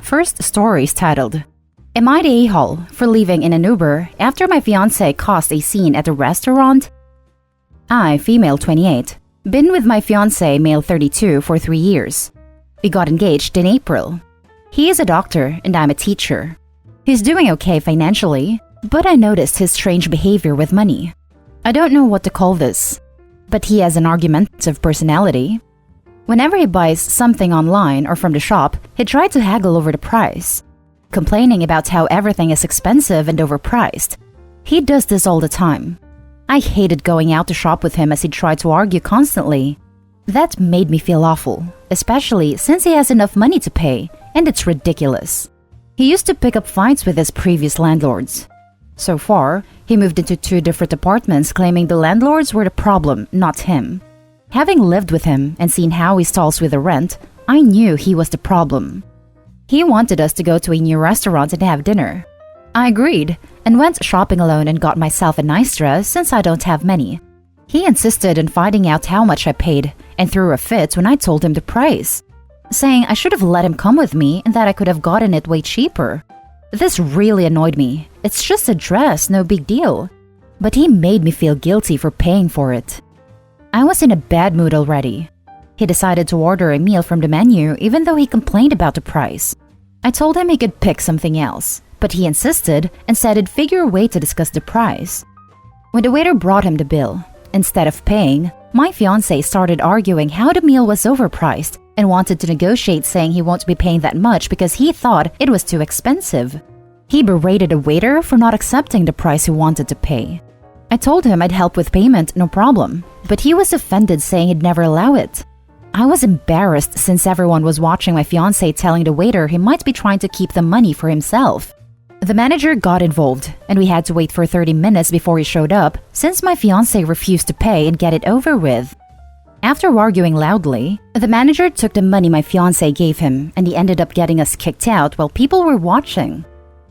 First story is titled, Am I the a-hole for leaving in an Uber after my fiancé caused a scene at a restaurant? I, female 28, been with my fiancé, male 32, for 3 years. We got engaged in April. He is a doctor and I'm a teacher. He's doing okay financially, but I noticed his strange behavior with money. I don't know what to call this, but he has an argumentative personality. Whenever he buys something online or from the shop, he tried to haggle over the price, complaining about how everything is expensive and overpriced. He does this all the time. I hated going out to shop with him as he tried to argue constantly. That made me feel awful, especially since he has enough money to pay, and it's ridiculous. He used to pick up fights with his previous landlords. So far, he moved into 2 different apartments claiming the landlords were the problem, not him. Having lived with him and seen how he stalls with the rent, I knew he was the problem. He wanted us to go to a new restaurant and have dinner. I agreed and went shopping alone and got myself a nice dress since I don't have many. He insisted on finding out how much I paid and threw a fit when I told him the price, saying I should have let him come with me and that I could have gotten it way cheaper. This really annoyed me. It's just a dress, no big deal. But he made me feel guilty for paying for it. I was in a bad mood already. He decided to order a meal from the menu even though he complained about the price. I told him he could pick something else, but he insisted and said he'd figure a way to discuss the price. When the waiter brought him the bill, instead of paying, my fiancé started arguing how the meal was overpriced and wanted to negotiate, saying he won't be paying that much because he thought it was too expensive. He berated the waiter for not accepting the price he wanted to pay. I told him I'd help with payment, no problem, but he was offended, saying he'd never allow it. I was embarrassed since everyone was watching my fiancé telling the waiter he might be trying to keep the money for himself. The manager got involved, and we had to wait for 30 minutes before he showed up since my fiancé refused to pay and get it over with. After arguing loudly, the manager took the money my fiancé gave him, and he ended up getting us kicked out while people were watching.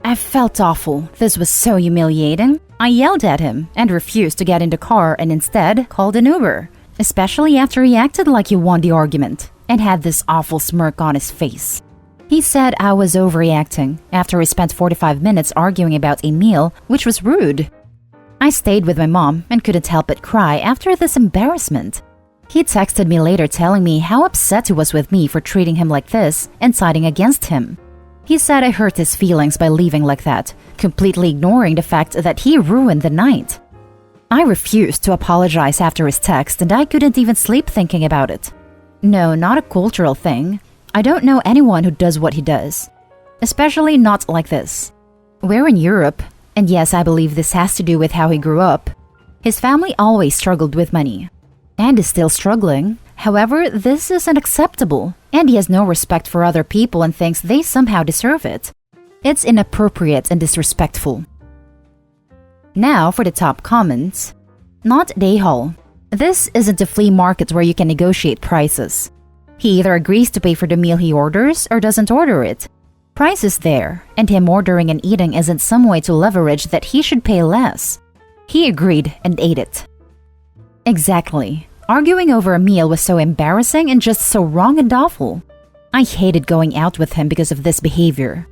I felt awful. This was so humiliating. I yelled at him and refused to get in the car and instead called an Uber, especially after he acted like he won the argument and had this awful smirk on his face. He said I was overreacting after we spent 45 minutes arguing about a meal, which was rude. I stayed with my mom and couldn't help but cry after this embarrassment. He texted me later telling me how upset he was with me for treating him like this and siding against him. He said I hurt his feelings by leaving like that, completely ignoring the fact that he ruined the night. I refused to apologize after his text and I couldn't even sleep thinking about it. No, not a cultural thing. I don't know anyone who does what he does. Especially not like this. We're in Europe, and yes, I believe this has to do with how he grew up. His family always struggled with money, and is still struggling. However, this is unacceptable, and he has no respect for other people and thinks they somehow deserve it. It's inappropriate and disrespectful. Now for the top comments. Not the a-hole. This isn't a flea market where you can negotiate prices. He either agrees to pay for the meal he orders or doesn't order it. Price is there, and him ordering and eating isn't some way to leverage that he should pay less. He agreed and ate it. Exactly. Arguing over a meal was so embarrassing and just so wrong and awful. I hated going out with him because of this behavior.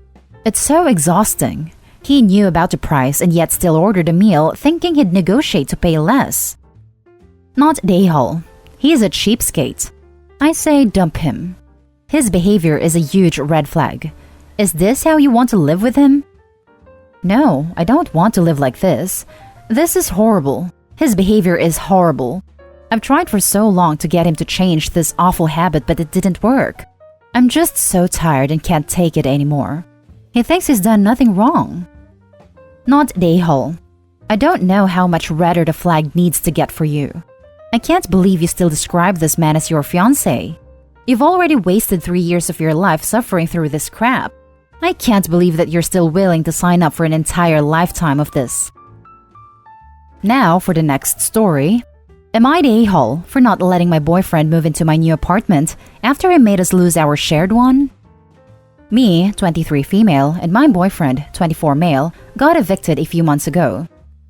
It's so exhausting. He knew about the price and yet still ordered a meal thinking he'd negotiate to pay less. Not the a-hole. He is a cheapskate. I say dump him. His behavior is a huge red flag. Is this how you want to live with him? No, I don't want to live like this. This is horrible. His behavior is horrible. I've tried for so long to get him to change this awful habit, but it didn't work. I'm just so tired and can't take it anymore. He thinks he's done nothing wrong. Not the a-hole. I don't know how much redder the flag needs to get for you. I can't believe you still describe this man as your fiancé. You've already wasted 3 years of your life suffering through this crap. I can't believe that you're still willing to sign up for an entire lifetime of this. Now for the next story. Am I the a-hole for not letting my boyfriend move into my new apartment after he made us lose our shared one? Me, 23 female, and my boyfriend, 24 male, got evicted a few months ago.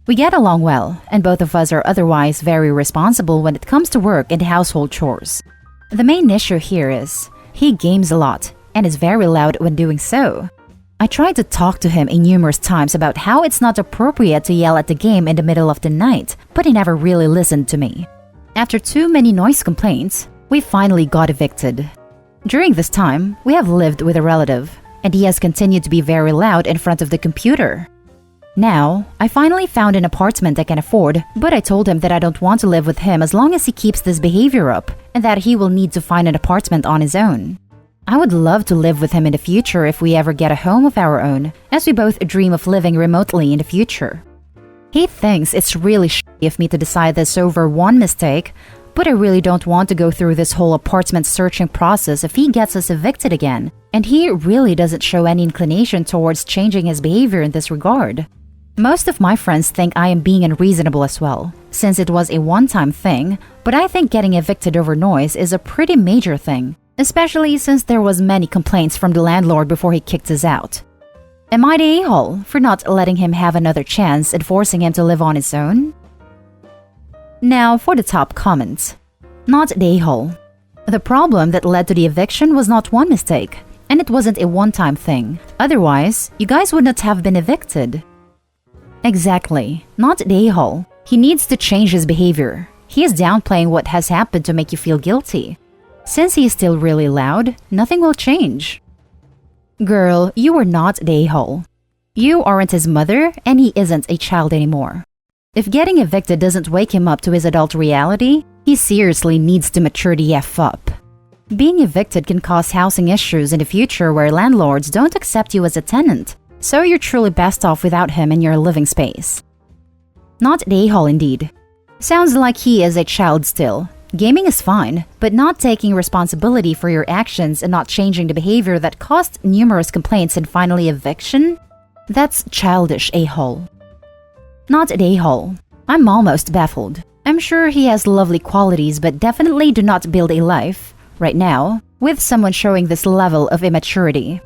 We get along well, and both of us are otherwise very responsible when it comes to work and household chores. The main issue here is, he games a lot, and is very loud when doing so. I tried to talk to him numerous times about how it's not appropriate to yell at the game in the middle of the night, but he never really listened to me. After too many noise complaints, we finally got evicted. During this time, we have lived with a relative, and he has continued to be very loud in front of the computer. Now, I finally found an apartment I can afford, but I told him that I don't want to live with him as long as he keeps this behavior up, and that he will need to find an apartment on his own. I would love to live with him in the future if we ever get a home of our own, as we both dream of living remotely in the future. He thinks it's really shitty of me to decide this over one mistake, but I really don't want to go through this whole apartment searching process if he gets us evicted again, and he really doesn't show any inclination towards changing his behavior in this regard. Most of my friends think I am being unreasonable as well, since it was a one-time thing, but I think getting evicted over noise is a pretty major thing, especially since there was many complaints from the landlord before he kicked us out. Am I the a-hole for not letting him have another chance and forcing him to live on his own? Now for the top comments. Not the a-hole. The problem that led to the eviction was not one mistake, and it wasn't a one-time thing. Otherwise, you guys would not have been evicted. Exactly, not the a-hole. He needs to change his behavior. He is downplaying what has happened to make you feel guilty. Since he is still really loud, nothing will change. Girl, you are not the a-hole. You aren't his mother, and he isn't a child anymore. If getting evicted doesn't wake him up to his adult reality, he seriously needs to mature the F up. Being evicted can cause housing issues in the future where landlords don't accept you as a tenant, so you're truly best off without him in your living space. Not the a-hole indeed. Sounds like he is a child still. Gaming is fine, but not taking responsibility for your actions and not changing the behavior that caused numerous complaints and finally eviction? That's childish a-hole. Not the a-hole. I'm almost baffled. I'm sure he has lovely qualities but definitely do not build a life, right now, with someone showing this level of immaturity.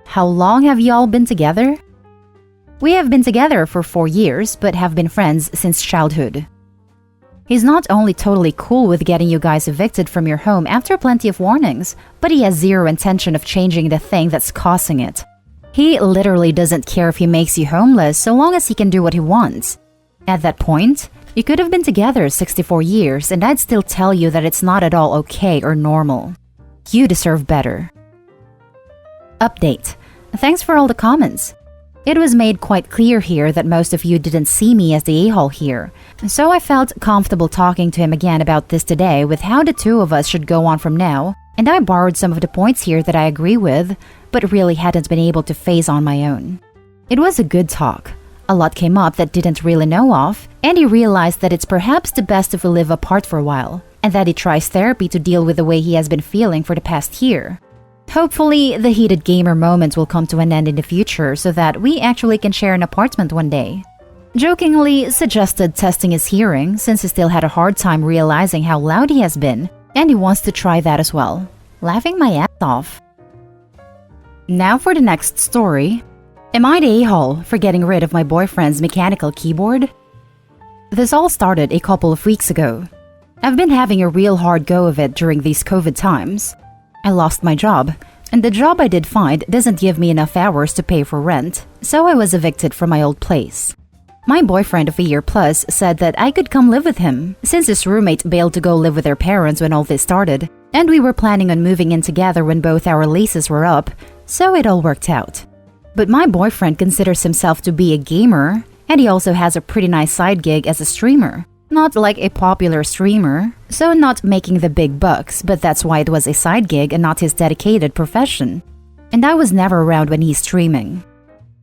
How long have y'all been together? We have been together for 4 years but have been friends since childhood. He's not only totally cool with getting you guys evicted from your home after plenty of warnings, but he has zero intention of changing the thing that's causing it. He literally doesn't care if he makes you homeless so long as he can do what he wants. At that point, you could have been together 64 years and I'd still tell you that it's not at all okay or normal. You deserve better. Update. Thanks for all the comments. It was made quite clear here that most of you didn't see me as the a-hole here, so I felt comfortable talking to him again about this today with how the two of us should go on from now, and I borrowed some of the points here that I agree with, but really hadn't been able to face on my own. It was a good talk. A lot came up that didn't really know of, and he realized that it's perhaps the best if we live apart for a while, and that he tries therapy to deal with the way he has been feeling for the past year. Hopefully, the heated gamer moments will come to an end in the future so that we actually can share an apartment one day. Jokingly suggested testing his hearing since he still had a hard time realizing how loud he has been, and he wants to try that as well. Laughing my ass off. Now for the next story. Am I the a-hole for getting rid of my boyfriend's mechanical keyboard? This all started a couple of weeks ago. I've been having a real hard go of it during these COVID times. I lost my job, and the job I did find doesn't give me enough hours to pay for rent, so I was evicted from my old place. My boyfriend of a year plus said that I could come live with him, since his roommate bailed to go live with their parents when all this started, and we were planning on moving in together when both our leases were up, so it all worked out. But my boyfriend considers himself to be a gamer, and he also has a pretty nice side gig as a streamer. Not like a popular streamer, so not making the big bucks, but that's why it was a side gig and not his dedicated profession. And I was never around when he's streaming.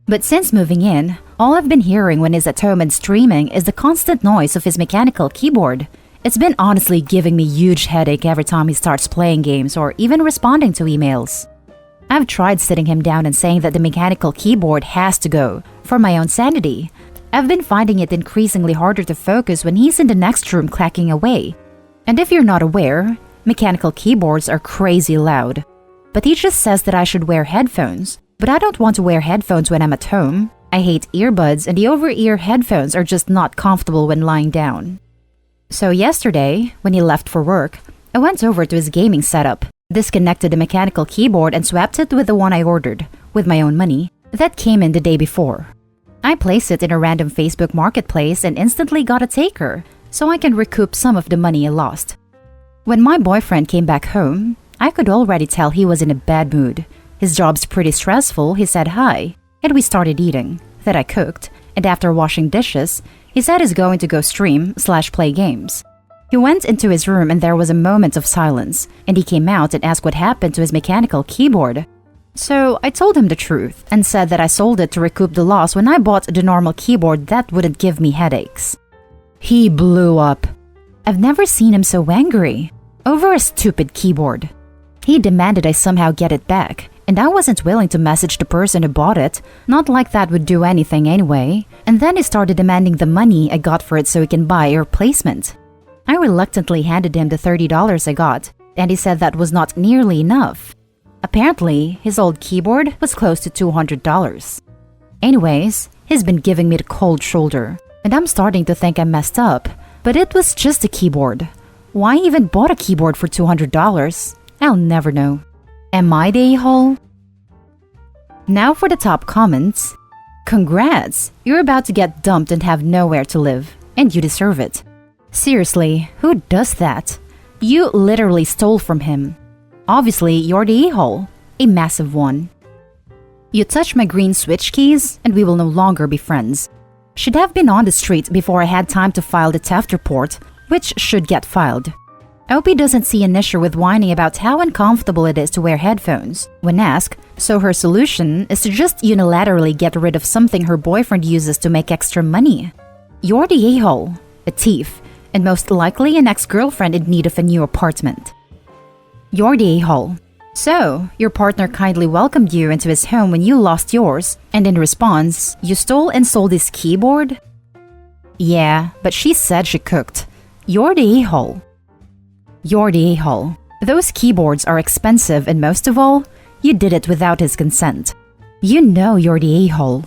But since moving in, all I've been hearing when he's at home and streaming is the constant noise of his mechanical keyboard. It's been honestly giving me huge headache every time he starts playing games or even responding to emails. I've tried sitting him down and saying that the mechanical keyboard has to go, for my own sanity. I've been finding it increasingly harder to focus when he's in the next room clacking away. And if you're not aware, mechanical keyboards are crazy loud. But he just says that I should wear headphones. But I don't want to wear headphones when I'm at home. I hate earbuds and the over-ear headphones are just not comfortable when lying down. So yesterday, when he left for work, I went over to his gaming setup disconnected the mechanical keyboard and swapped it with the one I ordered, with my own money, that came in the day before. I placed it in a random Facebook marketplace and instantly got a taker, so I can recoup some of the money I lost. When my boyfriend came back home, I could already tell he was in a bad mood. His job's pretty stressful. He said hi, and we started eating. Then I cooked, and after washing dishes, he said he's going to go stream/play games. He went into his room and there was a moment of silence, and he came out and asked what happened to his mechanical keyboard. So I told him the truth and said that I sold it to recoup the loss when I bought the normal keyboard that wouldn't give me headaches. He blew up. I've never seen him so angry. Over a stupid keyboard. He demanded I somehow get it back, and I wasn't willing to message the person who bought it, not like that would do anything anyway, and then he started demanding the money I got for it so he can buy a replacement. I reluctantly handed him the $30 I got, and he said that was not nearly enough. Apparently, his old keyboard was close to $200. Anyways, he's been giving me the cold shoulder, and I'm starting to think I messed up, but it was just a keyboard. Why even bought a keyboard for $200? I'll never know. Am I the a-hole? Now for the top comments. Congrats! You're about to get dumped and have nowhere to live, and you deserve it. Seriously, who does that? You literally stole from him. Obviously, you're the a-hole, a massive one. You touched my green switch keys, and we will no longer be friends. Should have been on the street before I had time to file the theft report, which should get filed. I hope he doesn't see an issue with whining about how uncomfortable it is to wear headphones when asked, so her solution is to just unilaterally get rid of something her boyfriend uses to make extra money. You're the a-hole, a thief, and most likely an ex-girlfriend in need of a new apartment. You're the a-hole. So, your partner kindly welcomed you into his home when you lost yours, and in response, you stole and sold his keyboard? Yeah, but she said she cooked. You're the a-hole. You're the a-hole. Those keyboards are expensive, and most of all, you did it without his consent. You know you're the a-hole.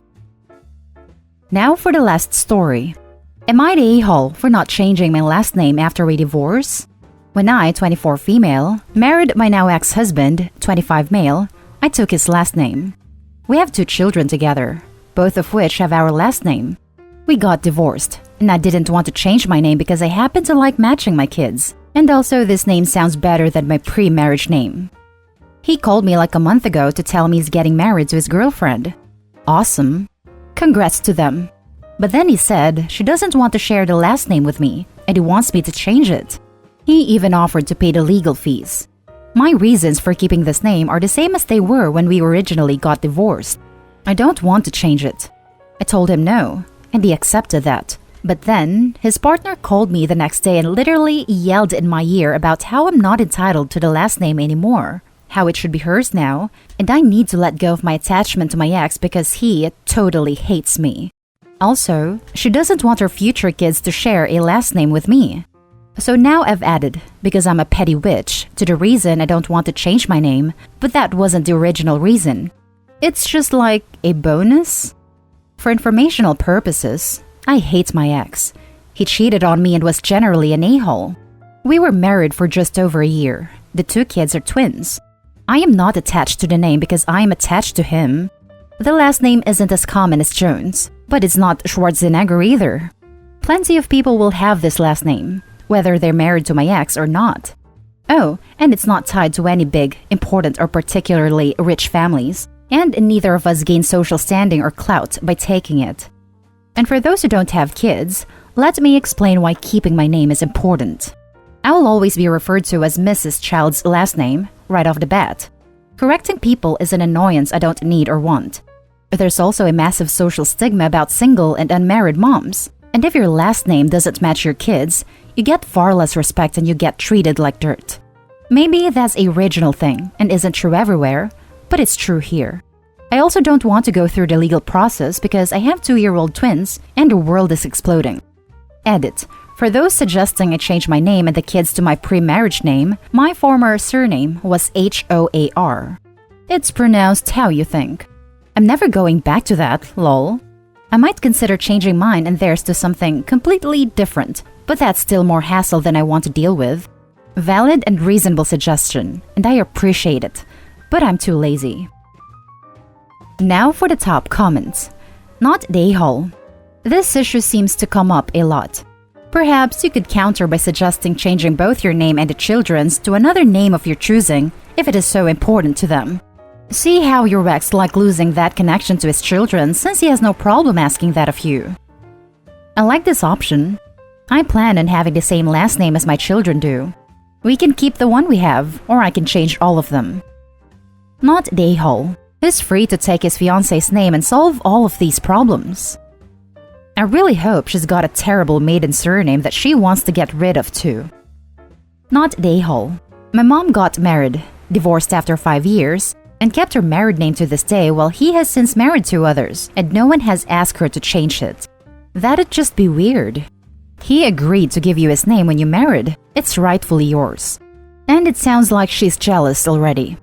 Now for the last story. Am I the a-hole for not changing my last name after a divorce? When I, 24 female, married my now ex-husband, 25 male, I took his last name. We have 2 children together, both of which have our last name. We got divorced, and I didn't want to change my name because I happen to like matching my kids, and also this name sounds better than my pre-marriage name. He called me like a month ago to tell me he's getting married to his girlfriend. Awesome. Congrats to them. But then he said she doesn't want to share the last name with me, and he wants me to change it. He even offered to pay the legal fees. My reasons for keeping this name are the same as they were when we originally got divorced. I don't want to change it. I told him no, and he accepted that. But then, his partner called me the next day and literally yelled in my ear about how I'm not entitled to the last name anymore, how it should be hers now, and I need to let go of my attachment to my ex because he totally hates me. Also, she doesn't want her future kids to share a last name with me. So now I've added, because I'm a petty witch, to the reason I don't want to change my name, but that wasn't the original reason. It's just like a bonus? For informational purposes, I hate my ex. He cheated on me and was generally an a-hole. We were married for just over a year. The 2 kids are twins. I am not attached to the name because I am attached to him. The last name isn't as common as Jones, but it's not Schwarzenegger either. Plenty of people will have this last name, whether they're married to my ex or not. Oh, and it's not tied to any big, important, or particularly rich families, and neither of us gain social standing or clout by taking it. And for those who don't have kids, let me explain why keeping my name is important. I will always be referred to as Mrs. Child's last name, right off the bat. Correcting people is an annoyance I don't need or want. But there's also a massive social stigma about single and unmarried moms. And if your last name doesn't match your kids, you get far less respect and you get treated like dirt. Maybe that's a regional thing and isn't true everywhere, but it's true here. I also don't want to go through the legal process because I have 2-year-old twins and the world is exploding. Edit. For those suggesting I change my name and the kids to my pre-marriage name, my former surname was Hoar. It's pronounced how you think. I'm never going back to that, lol. I might consider changing mine and theirs to something completely different, but that's still more hassle than I want to deal with. Valid and reasonable suggestion, and I appreciate it, but I'm too lazy. Now for the top comments. Not the Ahole. This issue seems to come up a lot. Perhaps you could counter by suggesting changing both your name and the children's to another name of your choosing if it is so important to them. See how your ex like losing that connection to his children since he has no problem asking that of you. I like this option. I plan on having the same last name as my children do. We can keep the one we have, or I can change all of them. Not the Ahole. He's free to take his fiancé's name and solve all of these problems. I really hope she's got a terrible maiden surname that she wants to get rid of too. Not the Ahole. My mom got married, divorced after 5 years, and kept her married name to this day while he has since married 2 others, and no one has asked her to change it. That'd just be weird. He agreed to give you his name when you married. It's rightfully yours. And it sounds like she's jealous already.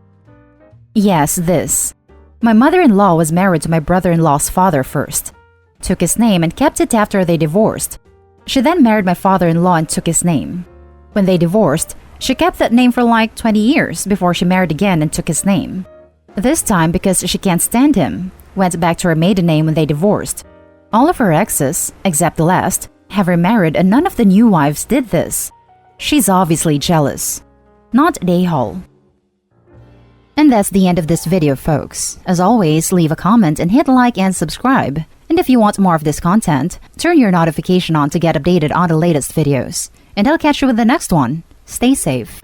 Yes, this. My mother-in-law was married to my brother-in-law's father first. Took his name and kept it after they divorced. She then married my father-in-law and took his name. When they divorced, she kept that name for like 20 years before she married again and took his name. This time because she can't stand him, went back to her maiden name when they divorced. All of her exes, except the last, have remarried and none of the new wives did this. She's obviously jealous. Not the Ahole. And that's the end of this video, folks. As always, leave a comment and hit like and subscribe. And if you want more of this content, turn your notification on to get updated on the latest videos. And I'll catch you with the next one. Stay safe.